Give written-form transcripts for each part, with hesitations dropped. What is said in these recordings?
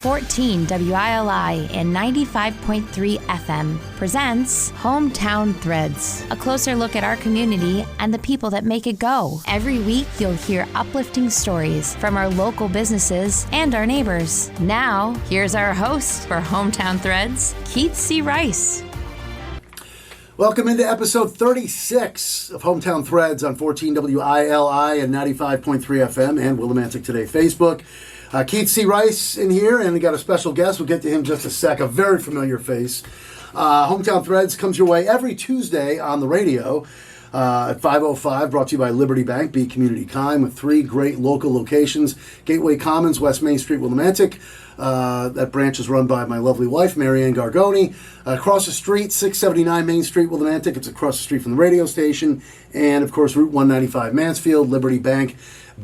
14 WILI and 95.3 FM presents Hometown Threads, a closer look at our community and the people that make it go. Every week, you'll hear uplifting stories from our local businesses and our neighbors. Now, here's our host for Hometown Threads, Keith C. Rice. Welcome into episode 36 of Hometown Threads on 14 WILI and 95.3 FM and Willimantic Today Facebook. Keith C. Rice in here, and we got a special guest. We'll get to him in just a sec. A very familiar face. Hometown Threads comes your way every Tuesday on the radio at 5:05, brought to you by Liberty Bank, Be Community Kind, with three great local locations. Gateway Commons, West Main Street, Willimantic. That branch is run by my lovely wife, Marianne Gargoni. Across the street, 679 Main Street, Willimantic. It's across the street from the radio station. And, of course, Route 195, Mansfield, Liberty Bank,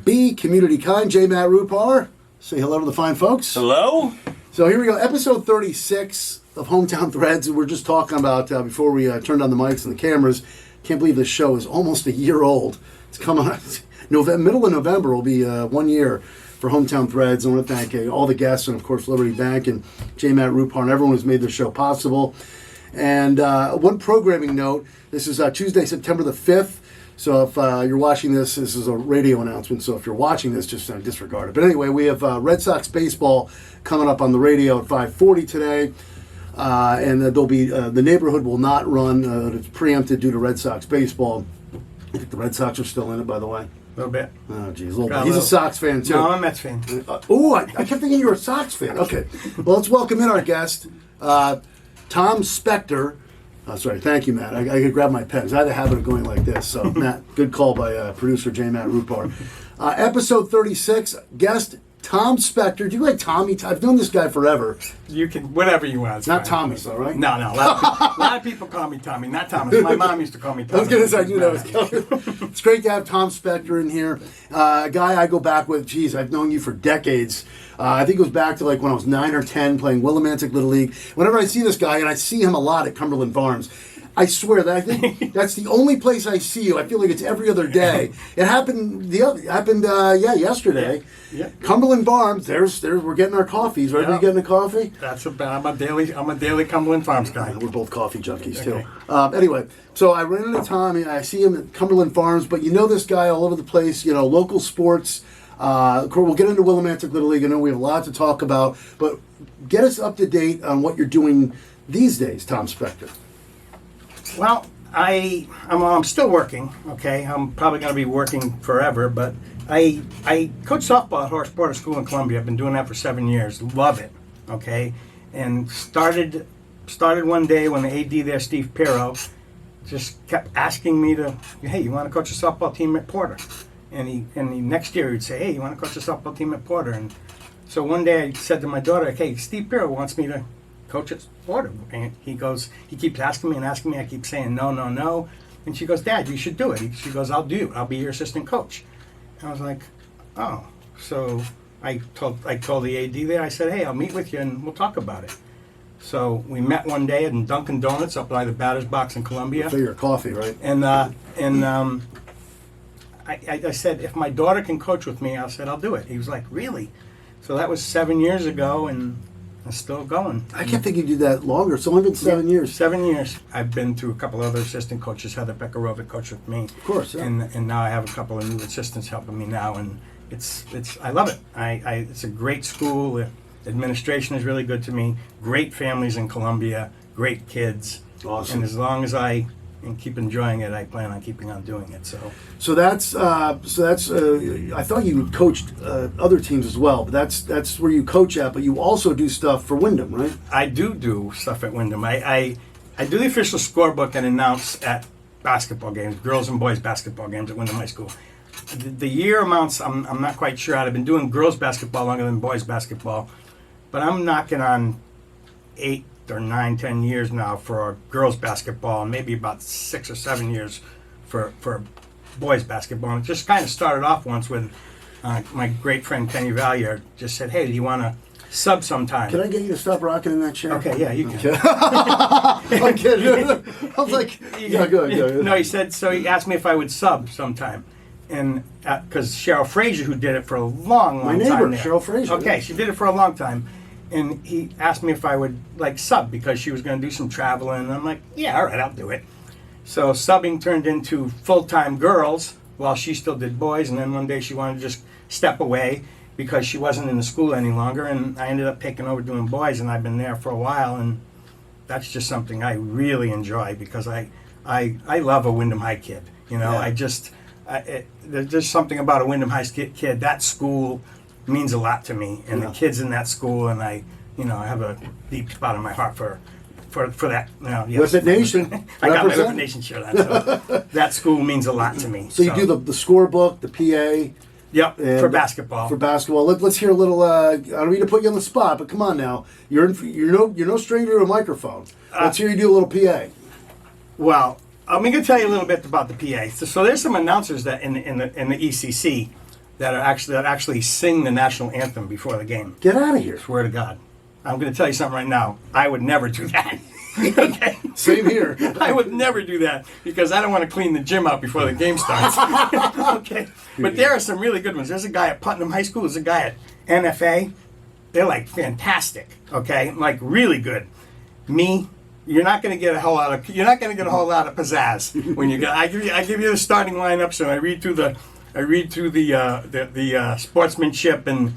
Be Community Kind. J. Matt Rupar. Say hello to the fine folks. Hello. So here we go, episode 36 of Hometown Threads. We're just talking about, before we turned on the mics and the cameras, can't believe this show is almost a year old. It's coming on, middle of November will be 1 year for Hometown Threads. I want to thank all the guests and, of course, Liberty Bank and J. Matt Rupar and everyone who's made this show possible. And one programming note, this is Tuesday, September the 5th. So if you're watching this is a radio announcement, so if you're watching this, just disregard it. But anyway, we have Red Sox baseball coming up on the radio at 5:40 today, and there'll be, the neighborhood will not run, it's preempted due to Red Sox baseball. I think the Red Sox are still in it, by the way. A little bit. Oh, geez, a little bit. He's a Sox fan, too. No, I'm a Mets fan. I kept thinking you were a Sox fan. Okay. Well, let's welcome in our guest, Tom Spector. Sorry, thank you, Matt. I could grab my pens. I had a habit of going like this. So, Matt, good call by producer J. Matt Rupar. Episode 36, guest Tom Spector. Do you like Tommy? I've known this guy forever. You can, whatever you want. It's not Thomas, though, right? No. A lot of people call me Tommy, not Thomas. My mom used to call me Tommy. I was going to say, I knew that was coming. It's great to have Tom Spector in here. A guy I go back with, geez, I've known you for decades. I think it goes back to like when I was 9 or 10 playing Willimantic Little League. Whenever I see this guy, and I see him a lot at Cumberland Farms, I swear that I think that's the only place I see you. I feel like it's every other day. It happened yesterday. Yeah. Cumberland Farms. We're getting our coffees. Right? Yeah. Are you getting a coffee? I'm a daily Cumberland Farms guy. We're both coffee junkies too. Okay. Anyway, so I ran into Tommy. I see him at Cumberland Farms, but you know this guy all over the place. You know, local sports. We'll get into Willimantic Little League. I know we have a lot to talk about, but get us up to date on what you're doing these days, Tom Spector. Well, I'm still working. Okay, I'm probably going to be working forever, but I coach softball at Horace Porter School in Columbia. I've been doing that for 7 years. Love it. Okay, and started one day when the AD there, Steve Pirro, just kept asking me to, hey, you want to coach a softball team at Porter? And he next year he'd say, hey, you want to coach a softball team at Porter? And so one day I said to my daughter, hey, Steve Pirro wants me to coach at Porter. And he keeps asking me. I keep saying no. And she goes, Dad, you should do it. She goes, I'll do it. I'll be your assistant coach. And I was like, oh. So I told the AD there, I said, hey, I'll meet with you and we'll talk about it. So we met one day at Dunkin' Donuts up by the batter's box in Columbia. For your coffee, right? I said, if my daughter can coach with me, I said, I'll do it. He was like, really? So that was 7 years ago, and I'm still going. I kept thinking you did that longer. It's only been 7 years. 7 years. I've been through a couple other assistant coaches. Heather Bekarovic coached with me. Of course, yeah. And now I have a couple of new assistants helping me now, and it's I love it. It's a great school. The administration is really good to me. Great families in Columbia. Great kids. Awesome. And as long as I keep enjoying it, I plan on keeping on doing it. So that's I thought you coached other teams as well, but that's where you coach at. But you also do stuff for Wyndham, right? I do stuff at Wyndham. I do the official scorebook and announce at basketball games, girls and boys basketball games at Wyndham High School. The year amounts, I'm not quite sure. I've been doing girls basketball longer than boys basketball, but I'm knocking on 8 or 9, 10 years now for girls basketball, and maybe about 6 or 7 years for boys basketball. And it just kind of started off once with my great friend Kenny Valier just said, hey, do you want to sub sometime? Can I get you to stop rocking in that chair? Okay, yeah, you can. I'm kidding. I was like, yeah, go ahead. No, he said, so he asked me if I would sub sometime. And because Cheryl Frazier, who did it for a long my time. neighbor, there. Cheryl Frazier. Okay, she did it for a long time. and he asked me if I would like sub because she was going to do some traveling. And I'm like, yeah, all right, I'll do it. So subbing turned into full-time girls while she still did boys. And then one day she wanted to just step away because she wasn't in the school any longer. And I ended up taking over doing boys, and I've been there for a while. And that's just something I really enjoy because I love a Wyndham High kid. You know, Yeah. There's just something about a Wyndham High kid. That school means a lot to me, and the kids in that school, and I have a deep spot in my heart for that. You know, yes. Whippet Nation. I got my Represent. Whippet Nation shirt on. So that school means a lot to me. So you do the scorebook, the PA. Yep, And for basketball. For basketball, let's hear a little. I don't mean to put you on the spot, but come on now, you're no stranger to a microphone. Let's hear you do a little PA. Well, I'm going to tell you a little bit about the PA. So there's some announcers that in the ECC that actually sing the national anthem before the game. Get out of here. Swear to God, I'm going to tell you something right now. I would never do that. Okay. Same here. I would never do that because I don't want to clean the gym out before the game starts. Okay. But there are some really good ones. There's a guy at Putnam High School. There's a guy at NFA. They're like fantastic. Okay. Like really good. Me, you're not going to get a whole lot of pizzazz when you get. I give you the starting lineups and I read through the sportsmanship and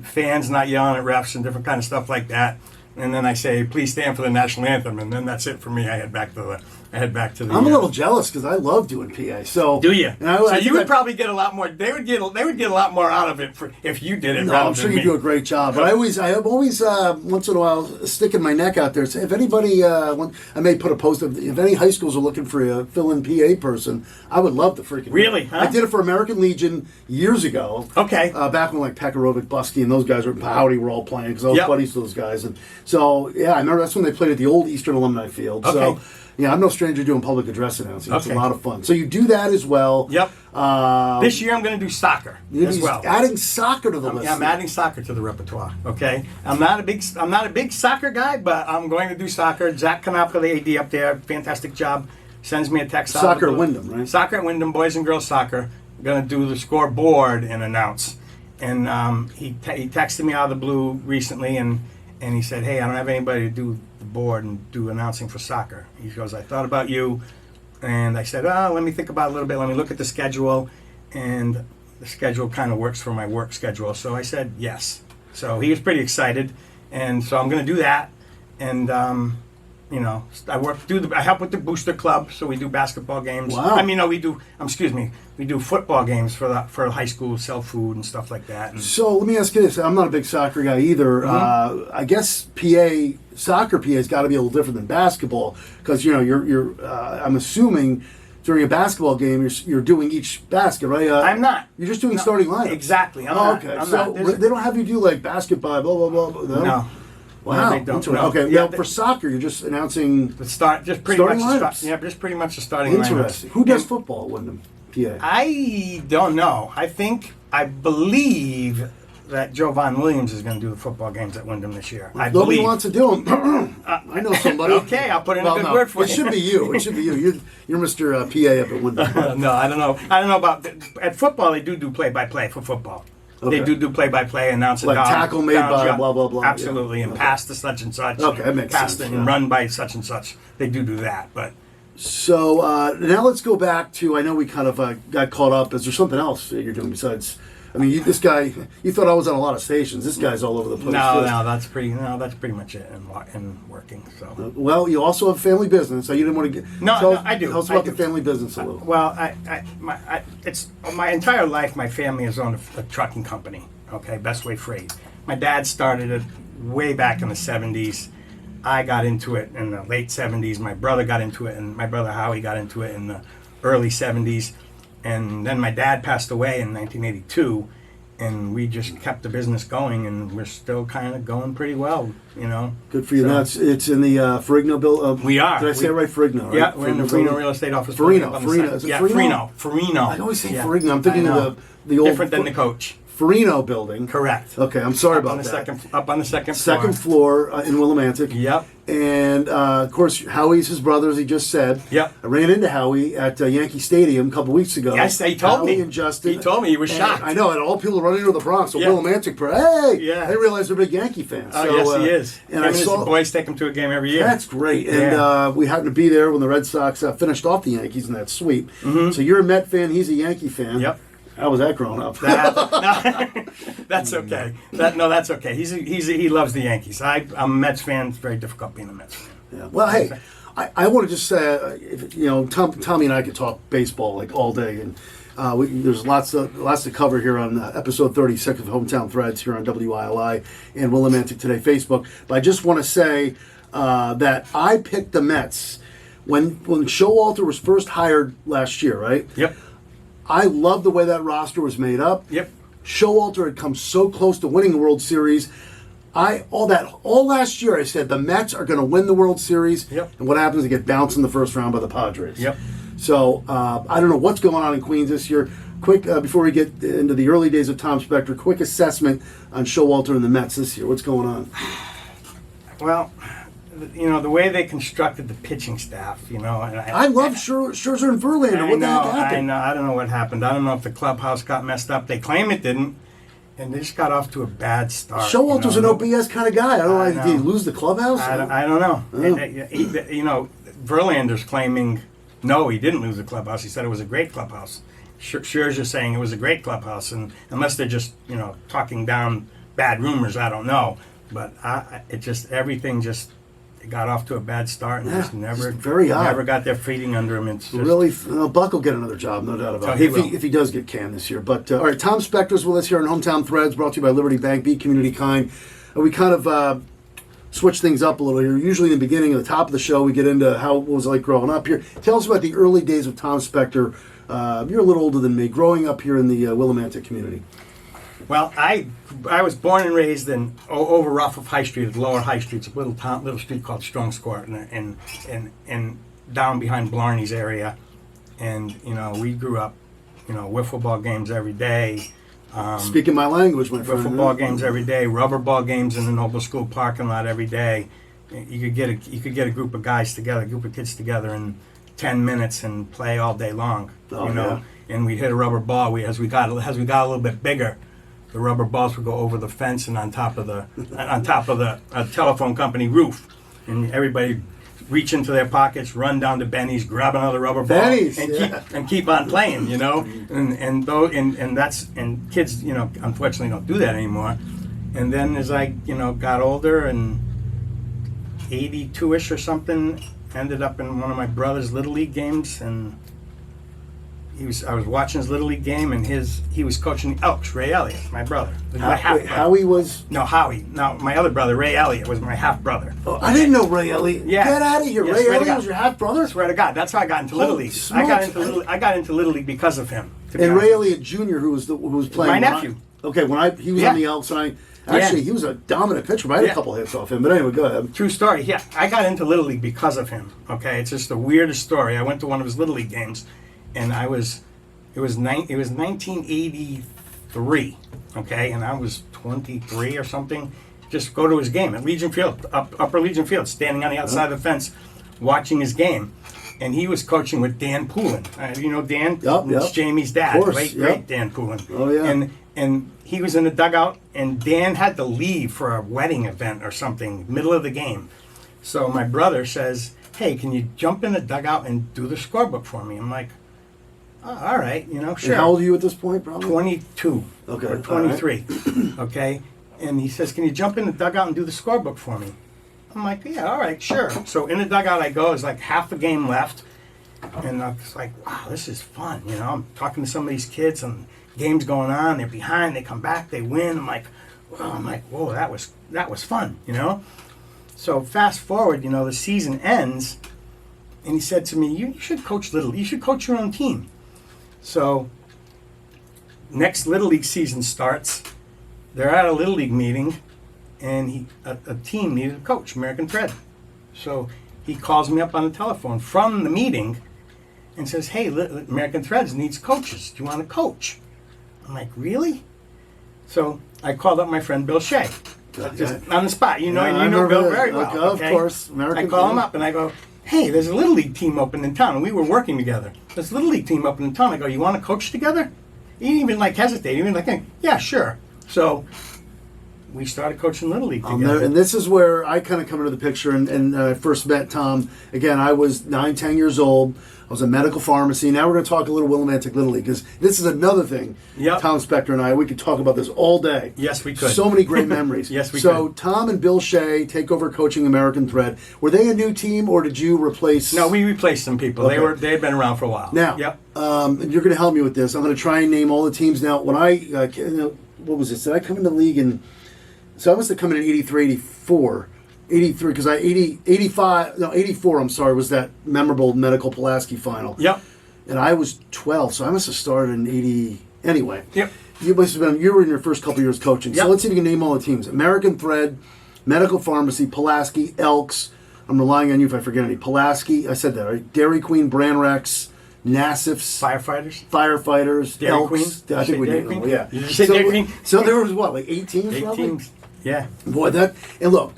fans not yelling at refs and different kind of stuff like that. And then I say, please stand for the national anthem, and then that's it for me. I head back to the. I'm a little jealous because I love doing PA. So do you? So you would probably get a lot more. They would get a lot more out of it if you did it. No, rather I'm sure than you me. do a great job. But I have always once in a while sticking my neck out there. So if anybody, I may put a post if any high schools are looking for a fill-in PA person, I would love to freaking. Really? Huh? I did it for American Legion years ago. Okay. Back when like Pekarovic, Busky, and those guys were Howdy were all playing because I was buddies to those guys, and so yeah, I remember that's when they played at the old Eastern Alumni Field. Okay. So. Yeah, I'm no stranger doing public address announcing. It's Okay. a lot of fun. So you do that as well. Yep. This year I'm going to do soccer as well. Adding soccer to the list. Yeah, I'm adding soccer to the repertoire. Okay, I'm not a big soccer guy, but I'm going to do soccer. Zach Kanopka, the AD up there, fantastic job. Sends me a text. Soccer at Wyndham, right? Soccer at Wyndham, boys and girls soccer. I'm going to do the scoreboard and announce. And he texted me out of the blue recently, and he said, "Hey, I don't have anybody to do the board and do announcing for soccer." He goes, "I thought about you." And I said, "Oh, let me think about it a little bit. Let me look at the schedule." And the schedule kind of works for my work schedule. So I said yes. So he was pretty excited. And so I'm going to do that. And, I help with the booster club. So we do basketball games. Wow. We do football games for high school, sell food and stuff like that. And So let me ask you this. I'm not a big soccer guy either. I guess soccer PA has got to be a little different than basketball because, you're I'm assuming during a basketball game, you're doing each basket, right? I'm not. You're just doing starting lineups. Exactly. I'm not. Okay. I'm So not. they don't have you do like basketball, blah, blah, blah. No. Wow. No, they don't. Interesting. No. Okay. Yeah, Now, for soccer, you're just announcing. The start, just pretty Starting much. lineups. Just pretty much the starting lineups. Interesting. Who does football at Wyndham, PA? I don't know. I believe that Joe Von Williams is going to do the football games at Wyndham this year. I Nobody believe. wants to do them. I know somebody. Okay, I'll put in a good word for It you. should be you. It should be you. You're Mr. PA up at Wyndham. No, I don't know. I don't know about at football. They do play-by-play for football. Okay. They do play-by-play, announce it Like down. tackle made by yeah. blah, blah, blah. Absolutely, Yeah. and Okay. pass to such and such. Okay, that makes pass sense, and yeah. run by such and such. They do that, but So now let's go back to. I know we kind of got caught up. Is there something else that you're doing besides? I mean, you thought I was on a lot of stations. This guy's all over the place. no, that's pretty much it in working. So. Well, you also have a family business. So you didn't want to get. No, I do. Tell us I about do. the family business a little. Well, it's my entire life. My family has owned a trucking company. Okay, Best Way Freight. My dad started it way back in the '70s. I got into it in the late '70s. My brother got into it, and my brother Howie got into it in the early '70s. And then my dad passed away in 1982, and we just kept the business going, and we're still kind of going pretty well, Good for you. So- It's in the Ferrigno bill. We are. Did I say it right? Ferrigno, right? Yeah, we're in the Farino Real Estate Office. building up on the Farino. side. Is it Yeah, Farino? Farino. I always say Yeah. Farigno. I'm thinking I know. of the old. Different than the coach. Farino building. Correct. Okay, I'm sorry Up about on the that. Up on the second Second floor in Willimantic. Yep. And of course, Howie's his brother, as he just said. Yep. I ran into Howie at Yankee Stadium a couple weeks ago. Yes, he told Howie me. And Justin. He told me he was And shocked. I know, and all people running into the Bronx. So Yeah. Willimantic, hey! Yeah. I didn't realize they're big Yankee fans. Oh, so, yes, he is. And I his saw. boys take him to a game every year. That's great. And Yeah. we happened to be there when the Red Sox finished off the Yankees in that sweep. Mm-hmm. So you're a Met fan, he's a Yankee fan. Yep. How was that growing up? That's okay. That's okay. He loves the Yankees. I'm a Mets fan. It's very difficult being a Mets fan. Yeah. Well, hey, I want to just say, Tommy and I could talk baseball like all day, and there's lots to cover here on episode 36 of Hometown Threads here on WILI and Willimantic Today Facebook. But I just want to say that I picked the Mets when Showalter was first hired last year, right? Yep. I love the way that roster was made up. Yep. Showalter had come so close to winning the World Series. All last year I said the Mets are going to win the World Series. Yep. And what happens? They get bounced in the first round by the Padres. Yep. So I don't know what's going on in Queens this year. Quick, before we get into the early days of Tom Spector, quick assessment on Showalter and the Mets this year. What's going on? Well, the way they constructed the pitching staff, and I love Scherzer and Verlander. What the heck happened? I don't know what happened. I don't know if the clubhouse got messed up. They claim it didn't, and they just got off to a bad start. Showalter's an OBS kind of guy. I don't know. Did he lose the clubhouse? I don't know. Oh. Verlander's claiming no, he didn't lose the clubhouse. He said it was a great clubhouse. Scherzer's saying it was a great clubhouse, and unless they're just talking down bad rumors, I don't know. But everything just got off to a bad start and just never got their feeding under him. It's just, really, Buck will get another job, no doubt about it. If he does get canned this year. But all right, Tom Spector's with us here on Hometown Threads, brought to you by Liberty Bank, Be Community Kind. We kind of switch things up a little here. Usually in the beginning, at the top of the show, we get into what was like growing up here. Tell us about the early days of Tom Spector. You're a little older than me, growing up here in the Willimantic community. Well, I was born and raised in over off of High Street, at Lower High Street. It's a little street called Strong's Court, and down behind Blarney's area. And we grew up, wiffle ball games every day. Speaking my language, my friend. Wiffle ball games every day. Rubber ball games in the Noble School parking lot every day. You could get a group of guys together, a group of kids together in 10 minutes and play all day long. Yeah. And we'd hit a rubber ball. As we got a little bit bigger, the rubber balls would go over the fence and on top of the telephone company roof, and everybody reach into their pockets, run down to Benny's, grab another rubber ball, and keep on playing. And kids, unfortunately don't do that anymore. And then as I got older, and 82ish or something, ended up in one of my brother's Little League games, and I was watching his Little League game, and he was coaching the Elks. Ray Elliott, my brother. Howie was? No, Howie. No, my other brother, Ray Elliott, was my half brother. Oh, I didn't know Ray Elliott. Yeah. Get out of here. Yeah, Ray Elliott was your half brother? Swear to God, that's how I got into Little League. I got into Little League because of him. And Ray Elliott Jr., who was playing my nephew. He was on the Elks, and he was a dominant pitcher. I had a couple hits off him, but anyway, go ahead. True story. Yeah, I got into Little League because of him. Okay, it's just the weirdest story. I went to one of his Little League games, and it was 1983. Okay, and I was 23 or something. Just go to his game at Legion Field, Upper Legion Field, standing on the outside of the fence, watching his game. And he was coaching with Dan Poulin. You know Dan? Yep. It's Jamie's dad. Of course, Great Dan Poulin. Oh, yeah. And he was in the dugout, and Dan had to leave for a wedding event or something, middle of the game. So my brother says, hey, can you jump in the dugout and do the scorebook for me? I'm like, oh, all right, sure. And how old are you at this point, probably? 22. Okay. Or 23. Right. Okay. And he says, can you jump in the dugout and do the scorebook for me? I'm like, yeah, all right, sure. So in the dugout I go. It's like half the game left. And I was like, wow, this is fun. I'm talking to some of these kids, and game's going on. They're behind. They come back. They win. I'm like, whoa, that was fun, So fast forward, the season ends, and he said to me, you should coach Little League. You should coach your own team. So next Little League season starts. They're at a Little League meeting, and a team needed a coach, American Thread. So he calls me up on the telephone from the meeting and says, hey, American Threads needs coaches. Do you want to coach? I'm like, really? So I called up my friend Bill Shea. Just on the spot. You know, Yeah, and I you know remember Bill that. very well. Of course. American I call him Bill. up and I go, hey, there's a Little League team open in town. And we were working together. There's a Little League team open in town. I go, you want to coach together? He didn't even hesitate. He was yeah, sure. So we started coaching Little League together. And this is where I kind of come into the picture. And I first met Tom. Again, I was 9, 10 years old. I was a medical pharmacy. Now we're going to talk a little Willimantic Little League because this is another thing. Yep. Tom Spector and I, we could talk about this all day. Yes, we could. So many great memories. Yes, we so could. Tom and Bill Shea take over coaching American Thread. Were they a new team or did you replace? No, we replaced some people. Okay. They had been around for a while. Now, Yep. and you're going to help me with this. I'm going to try and name all the teams. Now, when I, what was this? Did I come in the league in, so I must have come in 83, 84. 83, because 84, I'm sorry, was that memorable Medical Pulaski final. Yep. And I was 12, so I must have started in 80. Anyway. Yep. You were in your first couple years coaching. Yep. So let's see if you can name all the teams. American Thread, Medical Pharmacy, Pulaski, Elks. I'm relying on you if I forget any. Pulaski, I said that, right? Dairy Queen, Branrex, Nassifs. Firefighters, Dairy Elks. Queen. I think we Dairy named them. Queen? Yeah. Did you say Dairy Queen? So there was what, like 8 teams? 8 probably? teams. Yeah. Boy, and look,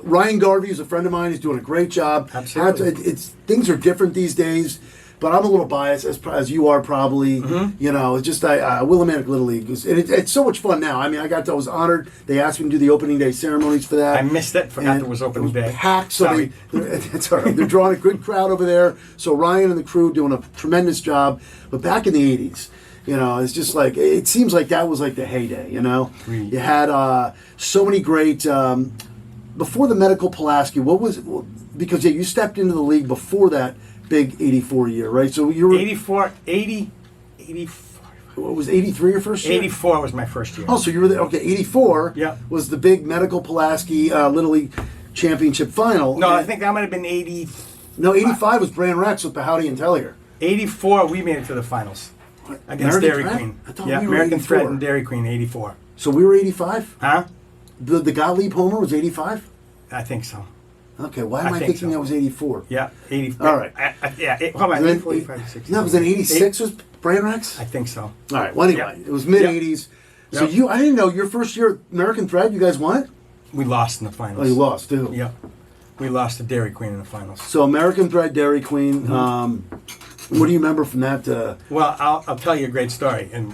Ryan Garvey is a friend of mine. He's doing a great job. Absolutely. Things are different these days, but I'm a little biased, as you are probably. Mm-hmm. You know, it's just Willimantic Little League. It's so much fun now. I mean, I was honored. They asked me to do the opening day ceremonies for that. I missed it. Forgot And it was opening day. Packed. So Sorry. it's all right. They're drawing a good crowd over there. So Ryan and the crew doing a tremendous job. But back in the 80s, you know, it's just like, it seems like that was like the heyday, you know? Right. You had so many great, before the Medical Pulaski, because you stepped into the league before that big 84 year, right? So you were, 84. what was 83 your first year? 84 was my first year. Oh, so you were there, okay, 84 Yeah. was the big Medical Pulaski Little League Championship final. No, I think that might have been 80. No, 85 was Branrex with Howdy and Tellier. 84, we made it to the finals against American Dairy Thread? Queen. I thought Yeah, we were American 84. Thread and Dairy Queen, 84. So we were 85? Huh? The Gottlieb homer was 85? I think so. Okay, why am I think thinking so. that was 84? Yeah, 80. All right. Hold on, And then 84, 85, 60. no, was it 86 was Branrex? I think so. All right, well anyway, Yep. it was mid-80s. So Yep. I didn't know, your first year at American Thread, you guys won it? We lost in the finals. Oh, you lost too. Yeah. We lost to Dairy Queen in the finals. So American Thread, Dairy Queen, Mm-hmm. what do you remember from that? Well, I'll tell you a great story. And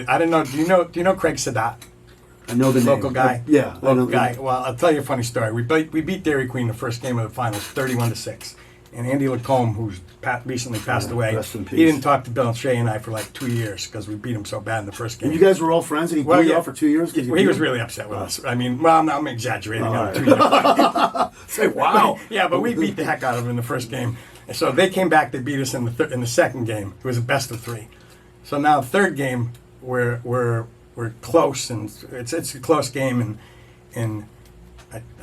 I don't know, do you know Craig Sadat? I know the name. Local guy. Yeah, I know Local the guy. name. Well, I'll tell you a funny story. We beat Dairy Queen the first game of the finals, 31-6. And Andy Lacombe, who's recently passed away, rest in peace. he didn't talk to Bill Shea and I for like 2 years because we beat him so bad in the first game. And you guys were all friends, and he blew you off for 2 years? 'cause you Well, he beat was him? really upset with us. I mean, well, I'm exaggerating. All I'm right. 2 years. Say, wow. Yeah, but we beat the heck out of them in the first game. And so they came back. They beat us in the second game. It was a best of 3. So now the third game, we're close, and it's a close game, and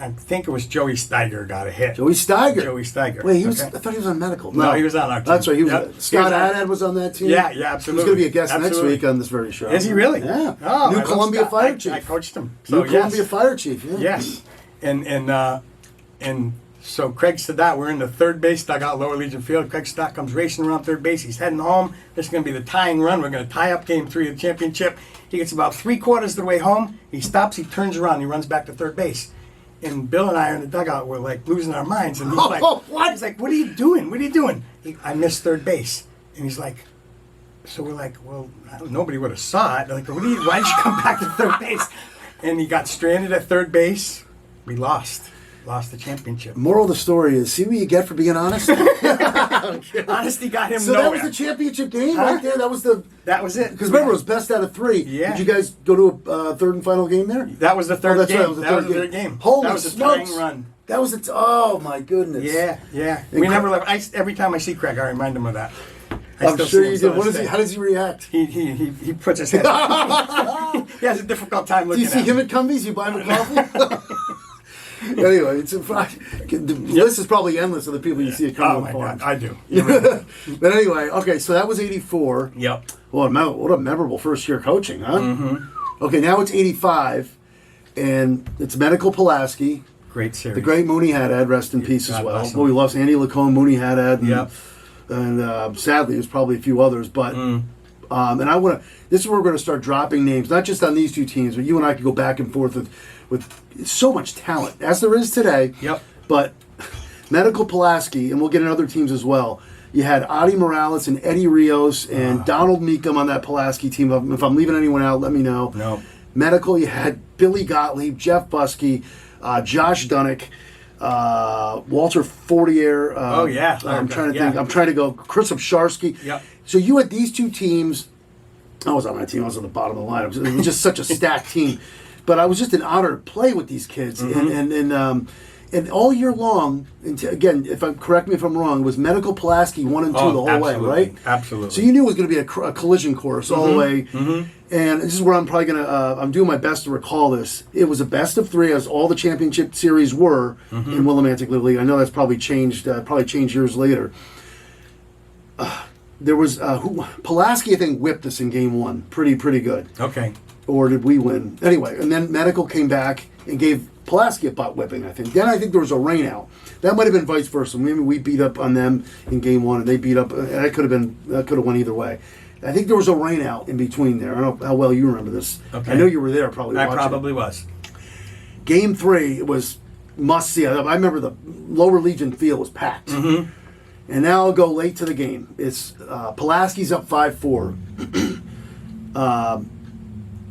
I think it was Joey Steiger got a hit. Joey Steiger. Joey Steiger. Wait, I okay? thought he was on medical. No, he was on our team. That's right. He was. Yep. Scott He was on- Haddad was on that team. Yeah, yeah, absolutely. He's going to be a guest next Absolutely. week on this very show. Is he really? Yeah. Oh, New I love Columbia Scott. Fire Chief. I coached him. New So Columbia yes. Fire Chief. Yeah. Yes, and so Craig Sadat, we're in the third base dugout, Lower Legion Field. Craig Sadat comes racing around third base. He's heading home. This is going to be the tying run. We're going to tie up Game 3 of the championship. He gets about 3/4 of the way home. He stops. He turns around. He runs back to third base. And Bill and I are in the dugout. We're like losing our minds. And he's like, What? He's like, "What are you doing? What are you doing?" I missed third base. And he's like, so we're like, well, nobody would have saw it. Like, why did you come back to third base? And he got stranded at third base. We lost the championship. Moral of the story is: see what you get for being honest. Honesty got him So nowhere. that was the championship game right there. That was That was it. because remember it was best out of 3. Yeah. Did you guys go to a third and final game there? That was the third that's game. right, it was the That third was the game. third game. Holy that was the smokes. tying run. That was it. Oh my goodness. Yeah, yeah. And We never left. Every time I see Craig, I remind him of that. I I'm still sure see him you to did. What this is he? day. How does he react? He puts his hands. He has a difficult time Do looking you see at him me. at Cumbies? You buy him a coffee? Anyway, the list is probably endless of the people you see at Oh Cumberland my Farms. God, I do. You're right. But anyway, okay, so that was 84. Yep. What a memorable first year coaching, huh? Mm-hmm. Okay, now it's 85, and it's Medical Pulaski, Great series. the great Mooney Haddad, rest in peace as God well. bless him. Well, we lost Andy Lacombe, Mooney Haddad, and, Yep. and sadly, there's probably a few others, but And I want to. This is where we're going to start dropping names, not just on these two teams, but you and I could go back and forth with so much talent as there is today. Yep. But Medical Pulaski, and we'll get in other teams as well. You had Adi Morales and Eddie Rios and Donald Meekum on that Pulaski team. If I'm leaving anyone out, let me know. No. Medical, you had Billy Gottlieb, Jeff Buskey, Josh Dunnick, Walter Fortier. I'm trying to think. I'm trying to go. Chris Obsharsky. Yep. So you had these two teams. I was on my team. I was on the bottom of the line. It was just such a stacked team. But I was just an honor to play with these kids. And all year long, again, correct me if I'm wrong, it was Medical Pulaski 1 and 2 the whole way, right? Absolutely. So you knew it was going to be a collision course all the way. And this is where I'm probably going to, I'm doing my best to recall this. It was a best of 3, as all the championship series were in Willimantic Little League. I know that's probably changed years later. There was, Pulaski, I think, whipped us in game 1. Pretty good. Okay. Or did we win? Anyway, and then Medical came back and gave Pulaski a butt whipping, I think. Then I think there was a rain out. That might have been vice versa. Maybe we beat up on them in game 1 and they beat up, and that could have went either way. I think there was a rain out in between there. I don't know how well you remember this. Okay. I know you were there probably I watching. probably was. Game 3, it was must see. I remember the Lower Legion field was packed. And now I'll go late to the game. It's Pulaski's up 5-4.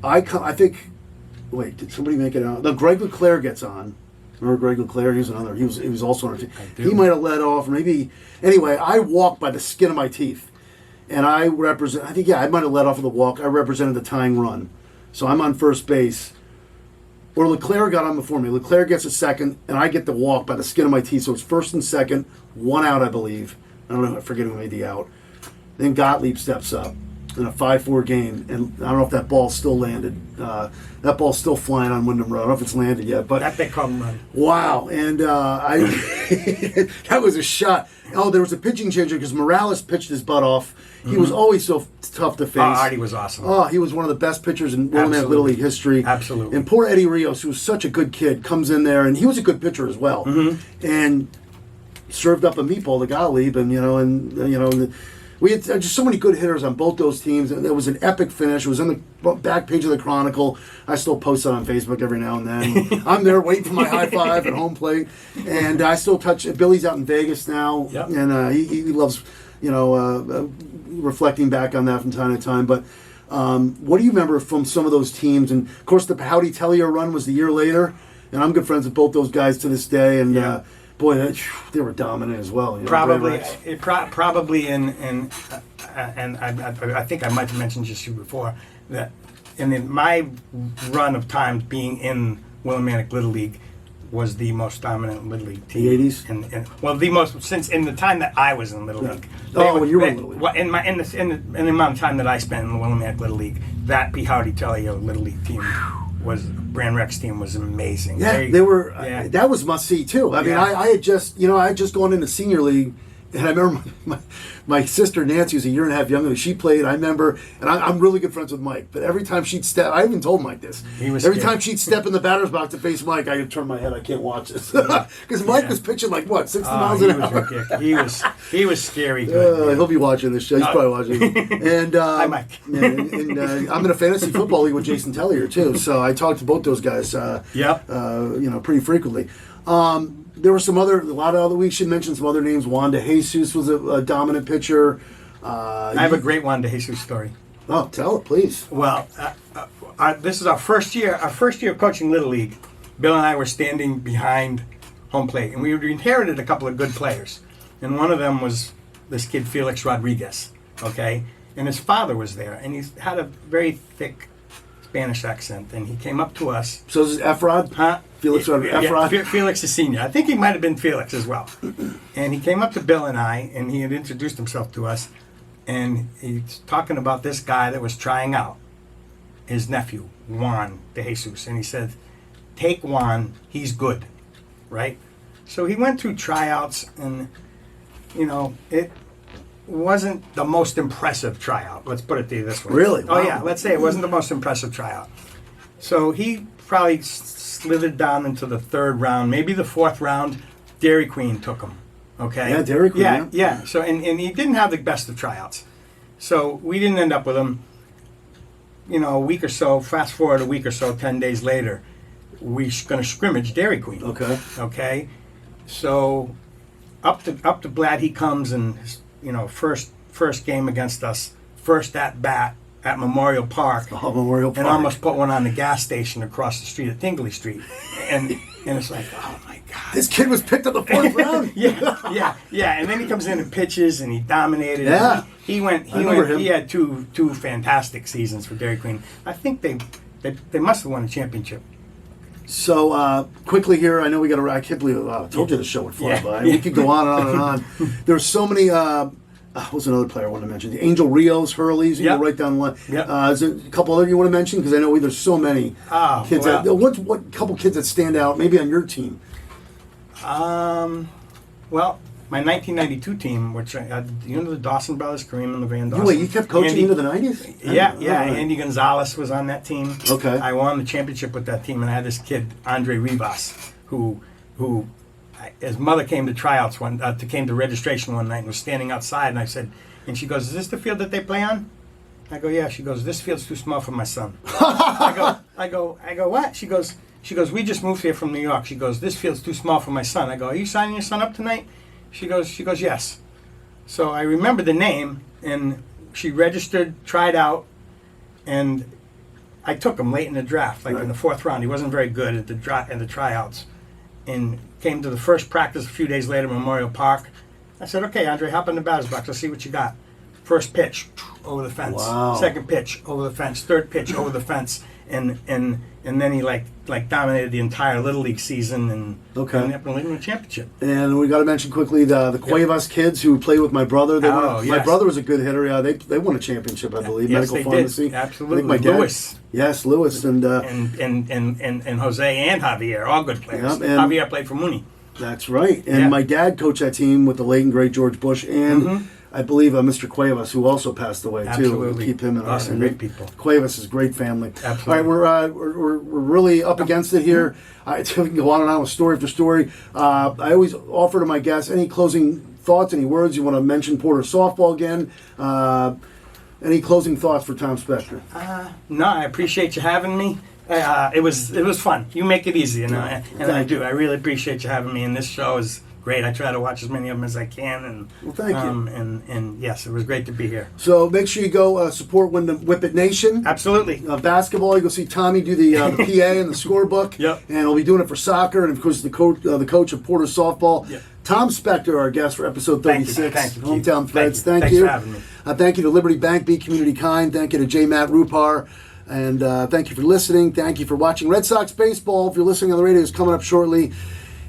I think. Wait, did somebody make it out? No, Greg LeClaire gets on. Remember Greg LeClaire? He was another. He was also on our team. He might have led off. Maybe. Anyway, I walked by the skin of my teeth, and I represent. I think I might have led off of the walk. I represented the tying run, so I'm on first base. Or LeClaire got on before me. LeClaire gets a second, and I get the walk by the skin of my teeth. So it's first and second, 1 out, I believe. I don't know. I forget who made the out. Then Gottlieb steps up in a 5-4 game, and I don't know if that ball still landed. That ball's still flying on Wyndham Road. I don't know if it's landed yet, but That big home run. wow! And I that was a shot. Oh, there was a pitching changer because Morales pitched his butt off. He was always so tough to face. Artie was awesome. Oh, he was one of the best pitchers in Willimantic Little League history. Absolutely. And poor Eddie Rios, who was such a good kid, comes in there, and he was a good pitcher as well. And served up a meatball to Gottlieb, and we had just so many good hitters on both those teams, and it was an epic finish. It was on the back page of the Chronicle. I still post it on Facebook every now and then. I'm there waiting for my high five at home plate, and I still touch. Billy's out in Vegas now, and he loves, reflecting back on that from time to time. But what do you remember from some of those teams? And of course, the Howdy Tellier run was the year later, and I'm good friends with both those guys to this day. And boy, they were dominant as well. Probably and I think I might have mentioned just to you before that in my run of times being in Willimantic Little League was the most dominant Little League team. The 80s? And the most since in the time that I was in Little League. When you were in Little League. Well, in the amount of time that I spent in the Willimantic Little League, that P. Howdy Tellier Little League team Brand Rex team was amazing. Yeah, they were. That was must see too. I mean, I had just gone into senior league, and I remember my sister Nancy was a year and a half younger than me. She played. I remember, and I'm really good friends with Mike. But every time she'd step, I even told Mike this. Every time she'd step in the batter's box to face Mike, I would turn my head. I can't watch this because Mike was pitching like what 60 miles an hour. He was scary. Good, he'll be watching this show. He's probably watching. And hi, Mike. and I'm in a fantasy football league with Jason Tellier too. So I talked to both those guys. Pretty frequently. There were we should mention some other names. Juan De Jesus was a dominant pitcher. I have a great Juan De Jesus story. Oh, tell it, please. Well, this is our first year of coaching Little League. Bill and I were standing behind home plate, and we inherited a couple of good players. And one of them was this kid, Felix Rodriguez, okay? And his father was there, and he had a very thick Spanish accent, and he came up to us. So this is Efrod? Huh? Felix Efrod? Yeah, Felix is senior. I think he might have been Felix as well. And he came up to Bill and I, and he had introduced himself to us, and he's talking about this guy that was trying out, his nephew, Juan De Jesus. And he said, take Juan, he's good, right? So he went through tryouts, and, it wasn't the most impressive tryout. Let's put it to you this way. Really? Oh, wow. yeah. Let's say it wasn't the most impressive tryout. So he probably slithered down into the 3rd round, maybe the 4th round. Dairy Queen took him. Okay. Yeah, Dairy Queen. Yeah. So and he didn't have the best of tryouts. So we didn't end up with them. You know, a week or so, fast forward a week or so, 10 days later, we're going to scrimmage Dairy Queen. Okay. Okay. So up to Blad he comes, and you know, first game against us, first at bat at Memorial Park. Oh, Memorial Park. And almost put one on the gas station across the street at Tingley Street. And it's like, oh my God. This kid was picked up the fourth round. Yeah. And then he comes in and pitches, and he dominated. Yeah. He remember him. He had two fantastic seasons for Dairy Queen. I think they must have won a championship. So quickly here, I know we got to. I can't believe I told you the show would fly by. We could go on and on and on. There's so many. What was another player I wanted to mention? The Angel Rios, Hurley's. You Yep. go right down the line. Yep. Is there a couple other you want to mention? Because I know there's so many kids. Well. What couple kids that stand out? Maybe on your team. Well, my 1992 team, which the Dawson brothers, Kareem and the Van Dawson. Wait, you kept coaching Andy, into the 90s? Yeah. All right. Andy Gonzalez was on that team. Okay. I won the championship with that team, and I had this kid, Andre Rivas, who his mother came to tryouts came to registration one night and was standing outside, and I said, and she goes, "Is this the field that they play on?" I go, "Yeah." She goes, "This field's too small for my son." I go, what? She goes, "We just moved here from New York." She goes, "This field's too small for my son." I go, "Are you signing your son up tonight?" She goes, "Yes." So I remember the name, and she registered, tried out, and I took him late in the draft, like in the fourth round. He wasn't very good at the tryouts, and came to the first practice a few days later, Memorial Park. I said, "Okay, Andre, hop in the batter's box. Let's see what you got." First pitch, over the fence. Wow. Second pitch, over the fence. Third pitch, over the fence. And then he like dominated the entire Little League season and ended up winning a championship. And we got to mention quickly the Cuevas kids who play with my brother. My brother was a good hitter. Yeah, they won a championship, I believe. Yes, Medical they Pharmacy. did. Absolutely. I think my dad, Lewis. Yes, Lewis and Jose and Javier, all good players. Yep, and Javier played for Mooney. that's right. And my dad coached that team with the late and great George Bush and I believe Mr. Cuevas, who also passed away too. Absolutely. We'll keep him in our Awesome, great people. Cuevas is a great family. Absolutely. All right, we're really up against it here. We can go on and on with story after story. I always offer to my guests any closing thoughts, any words you want to mention. Porter softball again. Any closing thoughts for Tom Spector? No, I appreciate you having me. It was fun. You make it easy, and I do. I really appreciate you having me. And this show is great. I try to watch as many of them as I can. And well, thank you. And yes, it was great to be here. So make sure you go support Whip It Nation. Absolutely. Basketball, you go see Tommy do the PA and the scorebook. Yep. And we'll be doing it for soccer, and of course the coach of Porter softball. Yep. Tom Spector, our guest for episode 36. Thank you. Hometown Threads. Thank you. Thanks for having me. Thank you to Liberty Bank, Be Community Kind. Thank you to J. Matt Rupar. And thank you for listening. Thank you for watching. Red Sox baseball, if you're listening on the radio, is coming up shortly.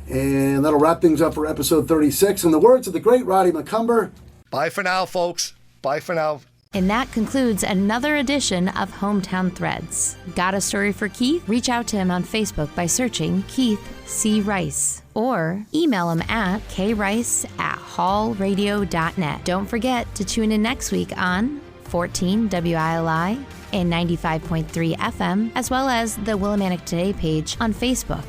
And that'll wrap things up for episode 36. In the words of the great Roddy McCumber, bye for now, folks. Bye for now. And that concludes another edition of Hometown Threads. Got a story for Keith? Reach out to him on Facebook by searching Keith C. Rice. Or email him at krice@hallradio.net. Don't forget to tune in next week on 14 WILI and 95.3 FM, as well as the Willimantic Today page on Facebook.